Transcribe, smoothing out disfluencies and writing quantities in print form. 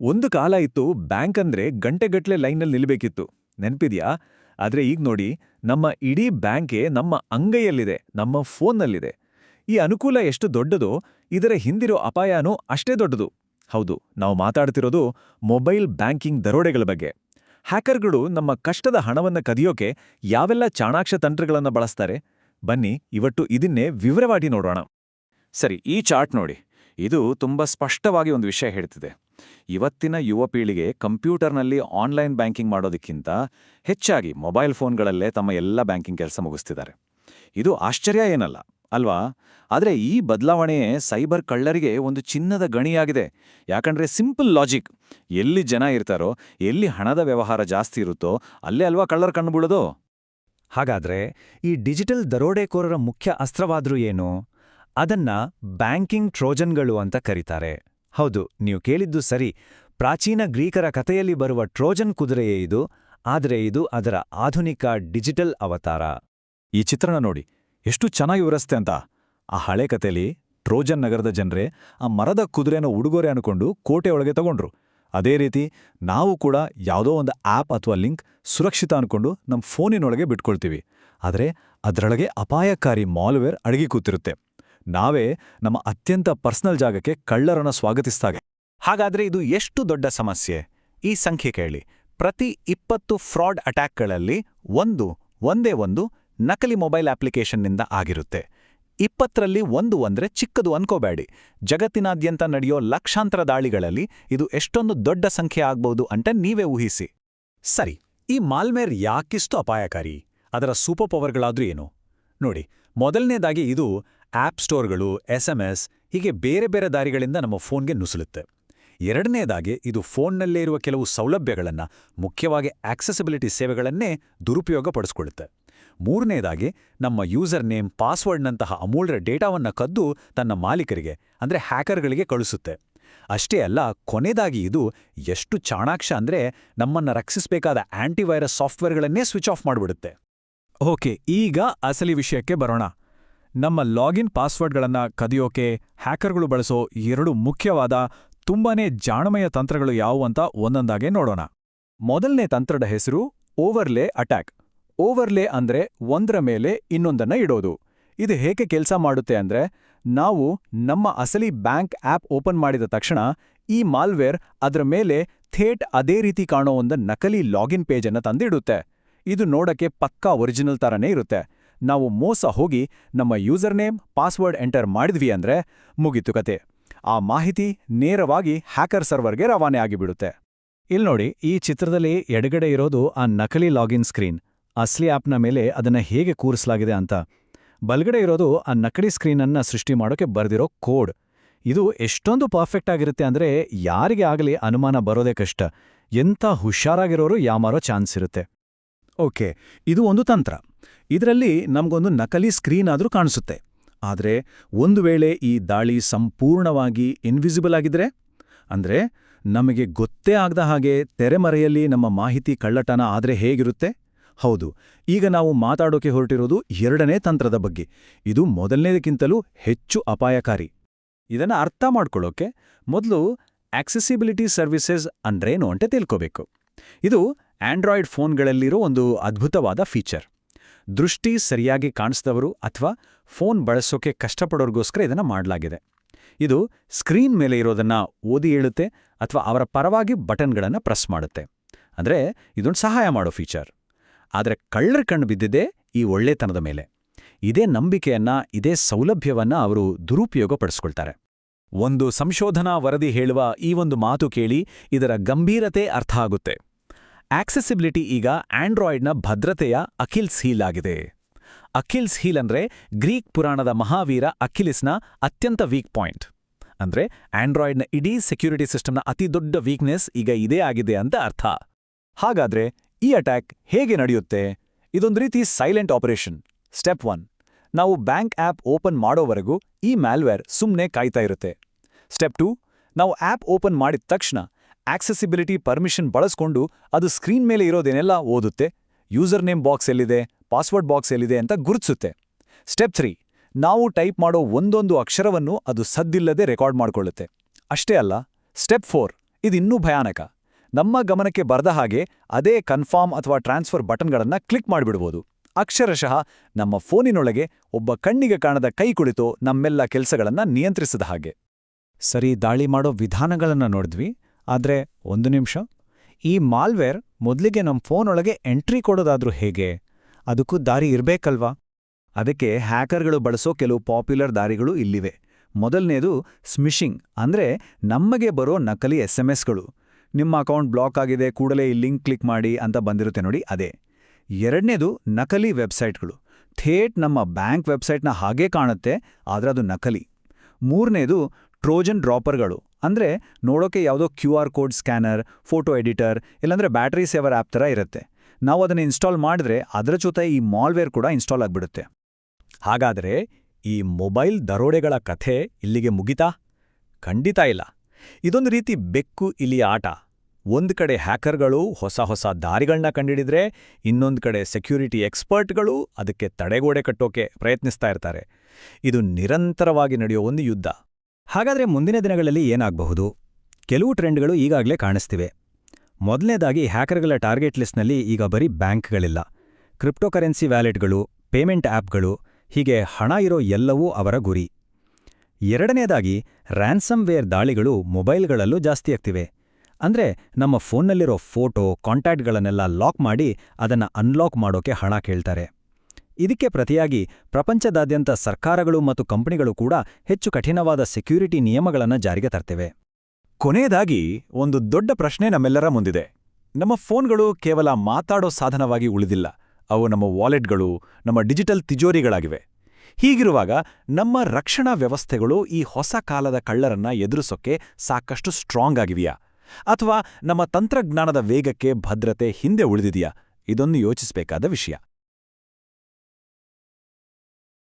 ಒಂದು ಕಾಲ ಇತ್ತು ಬ್ಯಾಂಕ್ ಅಂದ್ರೆ ಗಂಟೆಗಟ್ಲೆ ಲೈನಲ್ಲಿ ನಿಲ್ಬೇಕಿತ್ತು. ನೆನ್ಪಿದ್ಯಾ? ಆದ್ರೆ ಈಗ ನೋಡಿ, ನಮ್ಮ ಇಡೀ ಬ್ಯಾಂಕೇ ನಮ್ಮ ಅಂಗೈಯಲ್ಲಿದೆ, ನಮ್ಮ ಫೋನ್ನಲ್ಲಿದೆ. ಈ ಅನುಕೂಲ ಎಷ್ಟು ದೊಡ್ಡದೋ, ಇದರ ಹಿಂದಿರೋ ಅಪಾಯನೂ ಅಷ್ಟೇ ದೊಡ್ಡದು. ಹೌದು, ನಾವು ಮಾತಾಡ್ತಿರೋದು ಮೊಬೈಲ್ ಬ್ಯಾಂಕಿಂಗ್ ದರೋಡೆಗಳ ಬಗ್ಗೆ. ಹ್ಯಾಕರ್ಗಳು ನಮ್ಮ ಕಷ್ಟದ ಹಣವನ್ನ ಕದಿಯೋಕೆ ಯಾವೆಲ್ಲ ಚಾಣಾಕ್ಷ ತಂತ್ರಗಳನ್ನ ಬಳಸ್ತಾರೆ? ಬನ್ನಿ ಇವತ್ತು ಇದನ್ನೇ ವಿವರವಾಗಿ ನೋಡೋಣ. ಸರಿ, ಈ ಚಾರ್ಟ್ ನೋಡಿ. ಇದು ತುಂಬ ಸ್ಪಷ್ಟವಾಗಿ ಒಂದು ವಿಷಯ ಹೇಳ್ತಿದೆ. ಇವತ್ತಿನ ಯುವ ಪೀಳಿಗೆ ಕಂಪ್ಯೂಟರ್ನಲ್ಲಿ ಆನ್ಲೈನ್ ಬ್ಯಾಂಕಿಂಗ್ ಮಾಡೋದಕ್ಕಿಂತ ಹೆಚ್ಚಾಗಿ ಮೊಬೈಲ್ ಫೋನ್ಗಳಲ್ಲೇ ತಮ್ಮ ಎಲ್ಲ ಬ್ಯಾಂಕಿಂಗ್ ಕೆಲಸ ಮುಗಿಸ್ತಿದ್ದಾರೆ. ಇದು ಆಶ್ಚರ್ಯ ಏನಲ್ಲ, ಅಲ್ವಾ? ಆದರೆ ಈ ಬದಲಾವಣೆಯೇ ಸೈಬರ್ ಕಳ್ಳರಿಗೆ ಒಂದು ಚಿನ್ನದ ಗಣಿಯಾಗಿದೆ. ಯಾಕಂದ್ರೆ ಸಿಂಪಲ್ ಲಾಜಿಕ್, ಎಲ್ಲಿ ಜನ ಇರ್ತಾರೋ, ಎಲ್ಲಿ ಹಣದ ವ್ಯವಹಾರ ಜಾಸ್ತಿ ಇರುತ್ತೋ ಅಲ್ಲೇ ಅಲ್ವಾ ಕಳ್ಳರ ಕಣ್ಣು ಬೀಳೋದು. ಹಾಗಾದ್ರೆ ಈ ಡಿಜಿಟಲ್ ದರೋಡೆಕೋರರ ಮುಖ್ಯ ಅಸ್ತ್ರವಾದ್ರೂ ಏನು? ಅದನ್ನ ಬ್ಯಾಂಕಿಂಗ್ ಟ್ರೋಜನ್ಗಳು ಅಂತ ಕರೀತಾರೆ. ಹೌದು, ನೀವು ಕೇಳಿದ್ದು ಸರಿ. ಪ್ರಾಚೀನ ಗ್ರೀಕರ ಕಥೆಯಲ್ಲಿ ಬರುವ ಟ್ರೋಜನ್ ಕುದುರೆಯೇ ಇದು, ಆದರೆ ಇದು ಅದರ ಆಧುನಿಕ ಡಿಜಿಟಲ್ ಅವತಾರ. ಈ ಚಿತ್ರಣ ನೋಡಿ, ಎಷ್ಟು ಚೆನ್ನಾಗಿ ವಿವರಿಸ್ತೆ ಅಂತ. ಆ ಹಳೆ ಕಥೆಯಲ್ಲಿ ಟ್ರೋಜನ್ ನಗರದ ಜನರೇ ಆ ಮರದ ಕುದುರೆನ ಉಡುಗೊರೆ ಅನ್ಕೊಂಡು ಕೋಟೆ ಒಳಗೆ ತಗೊಂಡ್ರು. ಅದೇ ರೀತಿ ನಾವು ಕೂಡ ಯಾವುದೋ ಒಂದು ಆ್ಯಪ್ ಅಥವಾ ಲಿಂಕ್ ಸುರಕ್ಷಿತ ಅನ್ಕೊಂಡು ನಮ್ಮ ಫೋನಿನೊಳಗೆ ಬಿಟ್ಕೊಳ್ತೀವಿ. ಆದರೆ ಅದರೊಳಗೆ ಅಪಾಯಕಾರಿ ಮಾಲ್ವೇರ್ ಅಡಗಿ ಕೂತಿರುತ್ತೆ. ನಾವೇ ನಮ್ಮ ಅತ್ಯಂತ ಪರ್ಸನಲ್ ಜಾಗಕ್ಕೆ ಕಳ್ಳರನ್ನ ಸ್ವಾಗತಿಸ್ತಾಗೆ. ಹಾಗಾದ್ರೆ ಇದು ಎಷ್ಟು ದೊಡ್ಡ ಸಮಸ್ಯೆ? ಈ ಸಂಖ್ಯೆ ಕೇಳಿ. ಪ್ರತಿ 20 ಫ್ರಾಡ್ ಅಟ್ಯಾಕ್ಗಳಲ್ಲಿ ಒಂದೇ ಒಂದು ನಕಲಿ ಮೊಬೈಲ್ ಅಪ್ಲಿಕೇಶನ್ನಿಂದ ಆಗಿರುತ್ತೆ. 20ರಲ್ಲಿ ಒಂದು ಅಂದ್ರೆ ಚಿಕ್ಕದು ಅನ್ಕೋಬೇಡಿ. ಜಗತ್ತಿನಾದ್ಯಂತ ನಡೆಯೋ ಲಕ್ಷಾಂತರ ದಾಳಿಗಳಲ್ಲಿ ಇದು ಎಷ್ಟೊಂದು ದೊಡ್ಡ ಸಂಖ್ಯೆ ಆಗ್ಬಹುದು ಅಂತ ನೀವೇ ಊಹಿಸಿ. ಸರಿ, ಈ ಮಾಲ್ವೇರ್ ಯಾಕಿಷ್ಟು ಅಪಾಯಕಾರಿ? ಅದರ ಸೂಪರ್ ಪವರ್ಗಳಾದ್ರೂ ಏನು? ನೋಡಿ, ಮೊದಲನೇದಾಗಿ ಇದು ಆಪ್ ಸ್ಟೋರ್ಗಳು, SMS ಹೀಗೆ ಬೇರೆ ಬೇರೆ ದಾರಿಗಳಿಂದ ನಮ್ಮ ಫೋನ್ಗೆ ನುಸುಳುತ್ತೆ. ಎರಡನೇದಾಗಿ ಇದು ಫೋನ್ನಲ್ಲೇ ಇರುವ ಕೆಲವು ಸೌಲಭ್ಯಗಳನ್ನ, ಮುಖ್ಯವಾಗಿ ಆಕ್ಸೆಸಿಬಿಲಿಟಿ ಸೇವೆಗಳನ್ನೇ ದುರುಪಯೋಗ ಪಡಿಸ್ಕೊಳ್ಳುತ್ತೆ. ಮೂರನೇದಾಗಿ ನಮ್ಮ ಯೂಸರ್ ನೇಮ್, ಪಾಸ್ವರ್ಡ್ನಂತಹ ಅಮೂಲ್ಯ ಡೇಟಾವನ್ನ ಕದ್ದು ತನ್ನ ಮಾಲೀಕರಿಗೆ ಅಂದ್ರೆ ಹ್ಯಾಕರ್ಗಳಿಗೆ ಕಳಿಸುತ್ತೆ. ಅಷ್ಟೇ ಅಲ್ಲ, ಕೊನೆದಾಗಿ ಇದು ಎಷ್ಟು ಚಾಣಾಕ್ಷ ಅಂದ್ರೆ ನಮ್ಮನ್ನ ರಕ್ಷಿಸಬೇಕಾದ ಆಂಟಿವೈರಸ್ ಸಾಫ್ಟ್ವೇರ್ಗಳನ್ನೇ ಸ್ವಿಚ್ ಆಫ್ ಮಾಡಿಬಿಡುತ್ತೆ. ಓಕೆ, ಈಗ ಅಸಲಿ ವಿಷಯಕ್ಕೆ ಬರೋಣ. ನಮ್ಮ ಲಾಗಿನ್ ಪಾಸ್ವರ್ಡ್ಗಳನ್ನ ಕದಿಯೋಕೆ ಹ್ಯಾಕರ್ಗಳು ಬಳಸೋ 2 ಮುಖ್ಯವಾದ ತುಂಬಾನೇ ಜಾಣಮಯ ತಂತ್ರಗಳು ಯಾವುವು ಅಂತ ಒಂದೊಂದಾಗೆ ನೋಡೋಣ. ಮೊದಲನೇ ತಂತ್ರದ ಹೆಸರು ಓವರ್ಲೇ ಅಟ್ಯಾಕ್. ಓವರ್ಲೇ ಅಂದ್ರೆ ಒಂದರ ಮೇಲೆ ಇನ್ನೊಂದನ್ನ ಇಡೋದು. ಇದು ಹೇಗೆ ಕೆಲಸ ಮಾಡುತ್ತೆ ಅಂದ್ರೆ, ನಾವು ನಮ್ಮ ಅಸಲಿ ಬ್ಯಾಂಕ್ ಆಪ್ ಓಪನ್ ಮಾಡಿದ ತಕ್ಷಣ ಈ ಮಾಲ್ವೇರ್ ಅದರ ಮೇಲೆ ಥೇಟ್ ಅದೇ ರೀತಿ ಕಾಣೋ ಒಂದು ನಕಲಿ ಲಾಗಿನ್ ಪೇಜನ್ನು ತಂದಿಡುತ್ತೆ. ಇದು ನೋಡಕ್ಕೆ ಪಕ್ಕಾ ಒರಿಜಿನಲ್ ತರನೇ ಇರುತ್ತೆ. ನಾವು ಮೋಸ ಹೋಗಿ ನಮ್ಮ ಯೂಸರ್ ನೇಮ್, ಪಾಸ್ವರ್ಡ್ ಎಂಟರ್ ಮಾಡಿದ್ವಿ ಅಂದ್ರೆ ಮುಗೀತು ಕತೆ. ಆ ಮಾಹಿತಿ ನೇರವಾಗಿ ಹ್ಯಾಕರ್ ಸರ್ವರ್ಗೆ ರವಾನೆ ಆಗಿಬಿಡುತ್ತೆ. ಇಲ್ನೋಡಿ, ಈ ಚಿತ್ರದಲ್ಲಿ ಎಡಗಡೆ ಇರೋದು ಆ ನಕಲಿ ಲಾಗಿನ್ ಸ್ಕ್ರೀನ್. ಅಸ್ಲಿ ಆಪ್ನ ಮೇಲೆ ಅದನ್ನ ಹೇಗೆ ಕೂರಿಸಲಾಗಿದೆ ಅಂತ. ಬಲ್ಗಡೆ ಇರೋದು ಆ ನಕಲಿ ಸ್ಕ್ರೀನನ್ನ ಸೃಷ್ಟಿ ಮಾಡೋಕೆ ಬರೆದಿರೋ ಕೋಡ್. ಇದು ಎಷ್ಟೊಂದು ಪರ್ಫೆಕ್ಟ್ ಆಗಿರುತ್ತೆ ಅಂದ್ರೆ ಯಾರಿಗೆ ಆಗಲಿ ಅನುಮಾನ ಬರೋದೇ ಕಷ್ಟ. ಎಂಥ ಹುಷಾರಾಗಿರೋರು ಯಾಮಾರೋ ಚಾನ್ಸ್ ಇರುತ್ತೆ. ಓಕೆ, ಇದು ಒಂದು ತಂತ್ರ. ಇದರಲ್ಲಿ ನಮಗೊಂದು ನಕಲಿ ಸ್ಕ್ರೀನ್ ಆದ್ರೂ ಕಾಣಿಸುತ್ತೆ. ಆದರೆ ಒಂದು ವೇಳೆ ಈ ದಾಳಿ ಸಂಪೂರ್ಣವಾಗಿ ಇನ್ವಿಸಿಬಲ್ ಆಗಿದ್ರೆ, ಅಂದ್ರೆ ನಮಗೆ ಗೊತ್ತೇ ಆಗದ ಹಾಗೆ ತೆರೆಮರೆಯಲ್ಲಿ ನಮ್ಮ ಮಾಹಿತಿ ಕಳ್ಳತನ ಆದ್ರೆ ಹೇಗಿರುತ್ತೆ? ಹೌದು, ಈಗ ನಾವು ಮಾತಾಡೋಕೆ ಹೊರಟಿರೋದು 2ನೇ ತಂತ್ರದ ಬಗ್ಗೆ. ಇದು ಮೊದಲನೇದಕ್ಕಿಂತಲೂ ಹೆಚ್ಚು ಅಪಾಯಕಾರಿ. ಇದನ್ನ ಅರ್ಥ ಮಾಡ್ಕೊಳ್ಳೋಕೆ ಮೊದಲು ಆಕ್ಸೆಸಿಬಿಲಿಟಿ ಸರ್ವಿಸಸ್ ಅಂದ್ರೇನು ಅಂತ ತಿಳ್ಕೋಬೇಕು. ಇದು ಆಂಡ್ರಾಯ್ಡ್ ಫೋನ್ಗಳಲ್ಲಿರೋ ಒಂದು ಅದ್ಭುತವಾದ ಫೀಚರ್. ದೃಷ್ಟಿ ಸರಿಯಾಗಿ ಕಾಣಿಸ್ದವರು ಅಥವಾ ಫೋನ್ ಬಳಸೋಕೆ ಕಷ್ಟಪಡೋರ್ಗೋಸ್ಕರ ಇದನ್ನ ಮಾಡಲಾಗಿದೆ. ಇದು ಸ್ಕ್ರೀನ್ ಮೇಲೆ ಇರೋದನ್ನ ಓದಿ ಹೇಳುತ್ತೆ ಅಥವಾ ಅವರ ಪರವಾಗಿ ಬಟನ್ಗಳನ್ನು ಪ್ರೆಸ್ ಮಾಡುತ್ತೆ. ಅಂದ್ರೆ ಇದೊಂದು ಸಹಾಯ ಮಾಡೋ ಫೀಚರ್. ಆದರೆ ಕಳ್ಳರ ಕಣ್ಣು ಬಿದ್ದಿದೆ ಈ ಒಳ್ಳೆತನದ ಮೇಲೆ. ಇದೇ ನಂಬಿಕೆಯನ್ನ, ಇದೇ ಸೌಲಭ್ಯವನ್ನ ಅವರು ದುರುಪಯೋಗ ಪಡಿಸ್ಕೊಳ್ತಾರೆ. ಒಂದು ಸಂಶೋಧನಾ ವರದಿ ಹೇಳುವ ಈ ಒಂದು ಮಾತು ಕೇಳಿ ಇದರ ಗಂಭೀರತೆ ಅರ್ಥ ಆಗುತ್ತೆ. ಆಕ್ಸೆಸಿಬಿಲಿಟಿ ಈಗ ಆಂಡ್ರಾಯ್ಡ್ನ ಭದ್ರತೆಯ ಅಖಿಲ್ಸ್ ಹೀಲ್ ಆಗಿದೆ. ಅಖಿಲ್ಸ್ ಹೀಲ್ ಅಂದ್ರೆ ಗ್ರೀಕ್ ಪುರಾಣದ ಮಹಾವೀರ ಅಖಿಲಿಸ್ನ ಅತ್ಯಂತ ವೀಕ್ ಪಾಯಿಂಟ್. ಅಂದ್ರೆ ಆಂಡ್ರಾಯ್ಡ್ನ ಇಡೀ ಸೆಕ್ಯೂರಿಟಿ ಸಿಸ್ಟಮ್ನ ಅತಿ ದೊಡ್ಡ ವೀಕ್ನೆಸ್ ಈಗ ಇದೇ ಆಗಿದೆ ಅಂತ ಅರ್ಥ. ಹಾಗಾದ್ರೆ ಈ ಅಟ್ಯಾಕ್ ಹೇಗೆ ನಡೆಯುತ್ತೆ? ಇದೊಂದು ರೀತಿ ಸೈಲೆಂಟ್ ಆಪರೇಷನ್. ಸ್ಟೆಪ್ 1, ನಾವು ಬ್ಯಾಂಕ್ ಆಪ್ ಓಪನ್ ಮಾಡೋವರೆಗೂ ಈ ಮ್ಯಾಲ್ವೇರ್ ಸುಮ್ಮನೆ ಕಾಯ್ತಾ ಇರುತ್ತೆ. ಸ್ಟೆಪ್ 2, ನಾವು ಆಪ್ ಓಪನ್ ಮಾಡಿದ ತಕ್ಷಣ ಆಕ್ಸೆಸಿಬಿಲಿಟಿ ಪರ್ಮಿಷನ್ ಬಳಸ್ಕೊಂಡು ಅದು ಸ್ಕ್ರೀನ್ ಮೇಲೆ ಇರೋದೇನೆಲ್ಲ ಓದುತ್ತೆ. ಯೂಸರ್ ನೇಮ್ ಬಾಕ್ಸ್ ಎಲ್ಲಿದೆ, ಪಾಸ್ವರ್ಡ್ ಬಾಕ್ಸ್ ಎಲ್ಲಿದೆ ಅಂತ ಗುರುತಿಸುತ್ತೆ. ಸ್ಟೆಪ್ 3, ನಾವು ಟೈಪ್ ಮಾಡೋ ಒಂದೊಂದು ಅಕ್ಷರವನ್ನು ಅದು ಸದ್ದಿಲ್ಲದೆ ರೆಕಾರ್ಡ್ ಮಾಡ್ಕೊಳ್ಳುತ್ತೆ. ಅಷ್ಟೇ ಅಲ್ಲ, ಸ್ಟೆಪ್ 4, ಇದಿನ್ನೂ ಭಯಾನಕ. ನಮ್ಮ ಗಮನಕ್ಕೆ ಬರದ ಹಾಗೆ ಅದೇ ಕನ್ಫರ್ಮ್ ಅಥವಾ ಟ್ರಾನ್ಸ್ಫರ್ ಬಟನ್ಗಳನ್ನ ಕ್ಲಿಕ್ ಮಾಡಿಬಿಡ್ಬೋದು. ಅಕ್ಷರಶಃ ನಮ್ಮ ಫೋನಿನೊಳಗೆ ಒಬ್ಬ ಕಣ್ಣಿಗೆ ಕಾಣದ ಕೈ ಕುಳಿತು ನಮ್ಮೆಲ್ಲ ಕೆಲಸಗಳನ್ನ ನಿಯಂತ್ರಿಸಿದ ಹಾಗೆ. ಸರಿ, ದಾಳಿ ಮಾಡೋ ವಿಧಾನಗಳನ್ನ ನೋಡಿದ್ವಿ. ಆದ್ರೆ ಒಂದು ನಿಮಿಷ, ಈ ಮಾಲ್ವೇರ್ ಮೊದಲಿಗೆ ನಮ್ಮ ಫೋನೊಳಗೆ ಎಂಟ್ರಿ ಕೊಡೋದಾದ್ರೂ ಹೇಗೆ? ಅದಕ್ಕೂ ದಾರಿ ಇರ್ಬೇಕಲ್ವಾ? ಅದಕ್ಕೆ ಹ್ಯಾಕರ್ಗಳು ಬಳಸೋ ಕೆಲವು ಪಾಪ್ಯುಲರ್ ದಾರಿಗಳು ಇಲ್ಲಿವೆ. ಮೊದಲನೇದು ಸ್ಮಿಶಿಂಗ್, ಅಂದ್ರೆ ನಮಗೆ ಬರೋ ನಕಲಿ SMS-ಗಳು. ನಿಮ್ಮ ಅಕೌಂಟ್ ಬ್ಲಾಕ್ ಆಗಿದೆ, ಕೂಡಲೇ ಈ ಲಿಂಕ್ ಕ್ಲಿಕ್ ಮಾಡಿ ಅಂತ ಬಂದಿರುತ್ತೆ ನೋಡಿ, ಅದೇ. ಎರಡನೇದು ನಕಲಿ ವೆಬ್ಸೈಟ್ಗಳು. ಥೇಟ್ ನಮ್ಮ ಬ್ಯಾಂಕ್ ವೆಬ್ಸೈಟ್ನ ಹಾಗೇ ಕಾಣುತ್ತೆ, ಆದ್ರೆ ಅದು ನಕಲಿ. ಮೂರನೇದು ಟ್ರೋಜನ್ ಡ್ರಾಪರ್ಗಳು, ಅಂದ್ರೆ ನೋಡೋಕೆ ಯಾವುದೋ QR code scanner, photo editor, ಇಲ್ಲಾಂದ್ರೆ ಬ್ಯಾಟರಿ ಸೇವರ್ ಆ್ಯಪ್ ಥರ ಇರುತ್ತೆ. ನಾವು ಅದನ್ನು ಇನ್ಸ್ಟಾಲ್ ಮಾಡಿದ್ರೆ ಅದರ ಜೊತೆ ಈ ಮಾಲ್ವೇರ್ ಕೂಡ ಇನ್ಸ್ಟಾಲ್ ಆಗ್ಬಿಡುತ್ತೆ. ಹಾಗಾದ್ರೆ ಈ ಮೊಬೈಲ್ ದರೋಡೆಗಳ ಕಥೆ ಇಲ್ಲಿಗೆ ಮುಗಿತಾ? ಖಂಡಿತ ಇಲ್ಲ. ಇದೊಂದು ರೀತಿ ಬೆಕ್ಕು ಇಲಿಯ ಆಟ. ಒಂದ್ ಕಡೆ ಹ್ಯಾಕರ್ಗಳು ಹೊಸ ಹೊಸ ದಾರಿಗಳನ್ನ ಕಂಡಿಡಿದ್ರೆ, ಇನ್ನೊಂದು ಕಡೆ ಸೆಕ್ಯೂರಿಟಿ ಎಕ್ಸ್ಪರ್ಟ್ಗಳು ಅದಕ್ಕೆ ತಡೆಗೋಡೆ ಕಟ್ಟೋಕೆ ಪ್ರಯತ್ನಿಸ್ತಾ ಇರ್ತಾರೆ. ಇದು ನಿರಂತರವಾಗಿ ನಡೆಯೋ ಒಂದು ಯುದ್ಧ. ಹಾಗಾದ್ರೆ ಮುಂದಿನ ದಿನಗಳಲ್ಲಿ ಏನಾಗಬಹುದು? ಕೆಲವು ಟ್ರೆಂಡ್ಗಳು ಈಗಾಗಲೇ ಕಾಣಿಸ್ತಿವೆ. ಮೊದಲನೇದಾಗಿ, ಹ್ಯಾಕರ್ಗಳ ಟಾರ್ಗೆಟ್ ಲಿಸ್ಟ್ನಲ್ಲಿ ಈಗ ಬರೀ ಬ್ಯಾಂಕ್ಗಳಿಲ್ಲ. ಕ್ರಿಪ್ಟೋಕರೆನ್ಸಿ ವ್ಯಾಲೆಟ್ಗಳು, ಪೇಮೆಂಟ್ ಆ್ಯಪ್ಗಳು, ಹೀಗೆ ಹಣ ಇರೋ ಎಲ್ಲವೂ ಅವರ ಗುರಿ. ಎರಡನೇದಾಗಿ, ರ್ಯಾನ್ಸಮ್ವೇರ್ ದಾಳಿಗಳು ಮೊಬೈಲ್ಗಳಲ್ಲೂ ಜಾಸ್ತಿಯಾಗ್ತಿವೆ. ಅಂದ್ರೆ ನಮ್ಮ ಫೋನ್ನಲ್ಲಿರೋ ಫೋಟೋ, ಕಾಂಟ್ಯಾಕ್ಟ್ಗಳನ್ನೆಲ್ಲ ಲಾಕ್ ಮಾಡಿ ಅದನ್ನ ಅನ್ಲಾಕ್ ಮಾಡೋಕೆ ಹಣ ಕೇಳ್ತಾರೆ. ಇದಕ್ಕೆ ಪ್ರತಿಯಾಗಿ ಪ್ರಪಂಚದಾದ್ಯಂತ ಸರ್ಕಾರಗಳು ಮತ್ತು ಕಂಪನಿಗಳು ಕೂಡ ಹೆಚ್ಚು ಕಠಿಣವಾದ ಸೆಕ್ಯೂರಿಟಿ ನಿಯಮಗಳನ್ನು ಜಾರಿಗೆ ತರ್ತಿವೆ. ಕೊನೆಯದಾಗಿ ಒಂದು ದೊಡ್ಡ ಪ್ರಶ್ನೆ ನಮ್ಮೆಲ್ಲರ ಮುಂದಿದೆ. ನಮ್ಮ ಫೋನ್ಗಳು ಕೇವಲ ಮಾತಾಡೋ ಸಾಧನವಾಗಿ ಉಳಿದಿಲ್ಲ. ಅವು ನಮ್ಮ ವಾಲೆಟ್ಗಳು, ನಮ್ಮ ಡಿಜಿಟಲ್ ತಿಜೋರಿಗಳಾಗಿವೆ. ಹೀಗಿರುವಾಗ ನಮ್ಮ ರಕ್ಷಣಾ ವ್ಯವಸ್ಥೆಗಳು ಈ ಹೊಸ ಕಾಲದ ಕಳ್ಳರನ್ನ ಎದುರಿಸೋಕೆ ಸಾಕಷ್ಟು ಸ್ಟ್ರಾಂಗ್ ಆಗಿವೆಯಾ? ಅಥವಾ ನಮ್ಮ ತಂತ್ರಜ್ಞಾನದ ವೇಗಕ್ಕೆ ಭದ್ರತೆ ಹಿಂದೆ ಉಳಿದಿದೆಯಾ? ಇದೊಂದು ಯೋಚಿಸಬೇಕಾದ ವಿಷಯ.